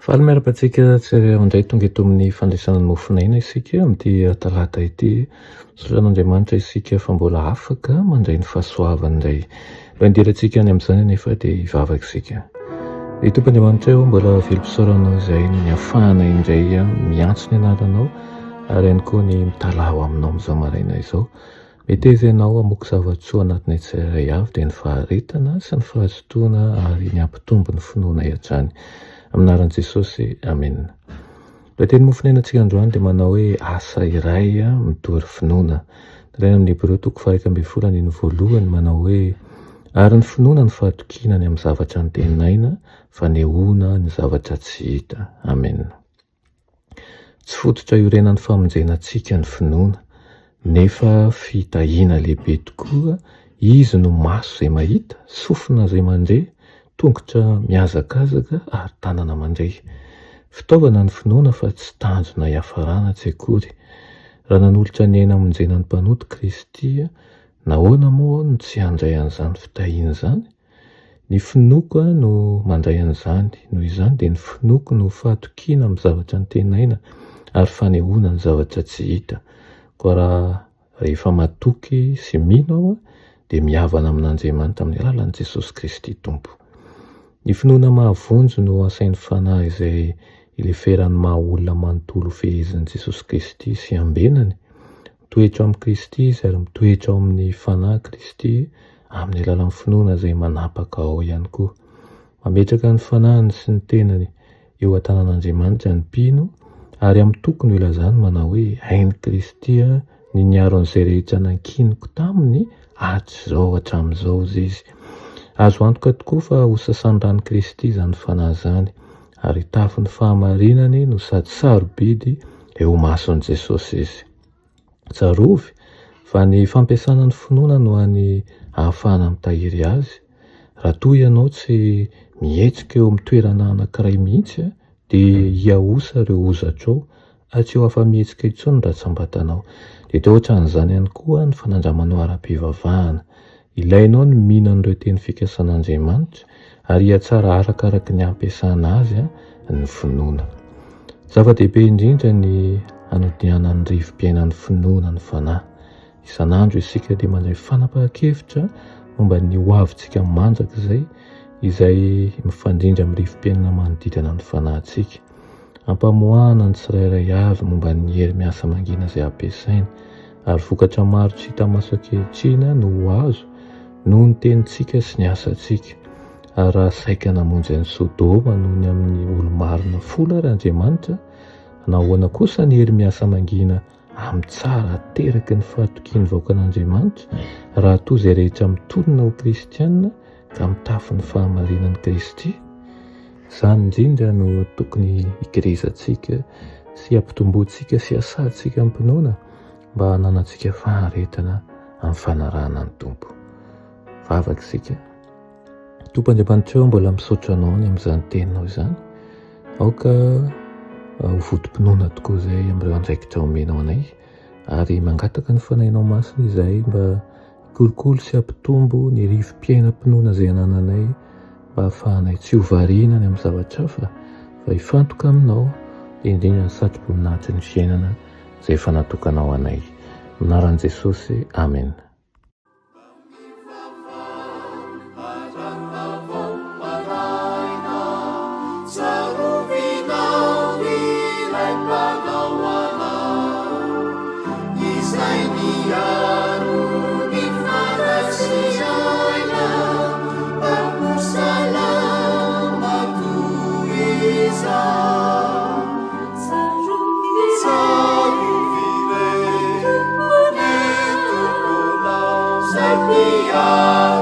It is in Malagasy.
Faly miaraka antsika tsirairay indray tonga eto amin'ny fandraisana ny mofinaina isika amin'ity talata ity. Soran'Andriamanitra isika fa mbola afaka mandray ny fahasoavana indray. Mba indirantsika any amin'izany anefa dia hivavaka isika. Ny Tompon'Andriamanitra eo mbola velom-pisaoranao izay ny hafahana indray miantso ny anaranao ary ihany koa ny mitalao aminao amin'izao maraina izao. Mety ianao hamoaka zava-tsoa anatin'ny tsirairay avy dia ny faharetana sy ny fahazotoana ary ny hampitombo ny finoana hatrany. Aminaran'i Jesosy, amen. Raha teny mofinaina antsika androany dia manao hoe asa iray mitory finoana. Ilaina amin'ny Hebreo 12:1 manao hoe ary ny finoana ny fahatokinany amin'ny zavatra nitenaina fa nehoana ny zavatra tsy hita. Amen. Tsy fototra iorenan'ny famonjena antsika ny finoana, nefa fitahiana lehibe tokoa. Izy no maso izay mahita, sofina izay mandre, tongotra mihazakazaka ary tanana mandray. Fitaovana ny finoana fa tsy tanjona hiafarana tsy akory. Raha nanolotra ny aina hamonjena ny mpanota Kristy, nahoana moa no tsy handray an'izany fitahiana izany? Ny finoako no mandray an'izany. Noho izany dia ny finoako no fahatokiana amin'ny zavatra nitenaina ary fanehoana ny zavatra tsy hita. Koa raha rehefa matoky sy mino aho dia mihavana amin'Andriamanitra amin'ny alalan'i Jesosy Kristy Tompo. Ny finoana mahavonjo no asain'ny fanahy izay ileferan'ny maha olona manontolo fehezin'i Jesosy Kristy sy ambenany. Mitoetra amin'ny Kristy izy ary mitoetra ao amin'ny fanahy Kristy amin'ny alalan'ny finoana izay manapaka ao ihany koa. Mametraka ny fanahiny sy ny tenany eo an-tanan'Andriamanitra ny mpino ary amin'ny tokony ho ilazany manao hoe hain'i Kristy ny niaro an'izay rehetra nankiniko taminy hatrizao hatramin'izao izy. Azo antoka tokoa fa ho sasan'ny rano Kristy izany fanahy izany ary tafin'ny fahamarinany no sady sarobidy eo mason'i Jesosy izy. Tsarovy fa ny fampiasana ny finoana no any ahafahana mitahiry azy. Raha toa ianao tsy mihetsika eo amin'ny toerana anankiray mihitsy dia hiahosa ireo hozatrao, tsy ho afa-mihetsika intsony raha tsy ambatanao. Dia toa ohatran'izany ihany koa ny fanandramanao ara-pivavahana. Ilainao ny mihinana ireo teny fikasan'Andriamanitra ary hiatsara arakaraka ny ampiasana azy ny finoana. Zava-dehibe indrindra ny hanodinana ny rivo-piainan'ny finoana ny fanahy. Isan'andro isika dia mandray fanapahan-kevitra momba ny hoavintsika manjaka izay mifandindra amin'ny rivo-piainana manodidina ny fanahintsika. Ampamoahana ny tsirairay avy momba ny hery miasa mangina izay ampiasaina ary vokatra maro tsy hita maso ankehitriny no ho azo noho ny tenintsika sy ny asantsika. Ary raha saika namonjy an'i Sodoma noho ny amin'ny olo-marina folo ary Andriamanitra, nahoana kosa ny hery miasa mangina amin'ny tsara teraky ny fahatokian'ny vahoakan'Andriamanitra raha toa izay rehetra mitonona ho kristianina ka mitafy ny fahamarinan'i Kristy. Izany indrindra no tokony hikerizantsika sy hampitomboantsika sy hasantsika ampinoana mba hananantsika faharetana amin'ny fanarahana ny Tompo. Vavaka isika. Tompon'Andriamanitra eo mbola misaotra anao ny amin'izany teninao izany. Aoka ho vodim-pinoana tokoa izay amin'ireo andraikitra omenao anay ary mangataka ny fanahinao masina izay mba hikolokolo sy hampitombo ny rivo-piainam-pinoana izay anananay mba hahafahanay tsy ho variana ny amin'ny zavatra hafa fa hifantoka aminao indrindra ny satroboninahitry ny fiainana izay efa natokanao anay. Anaran'i Jesosy, amen. Yeah.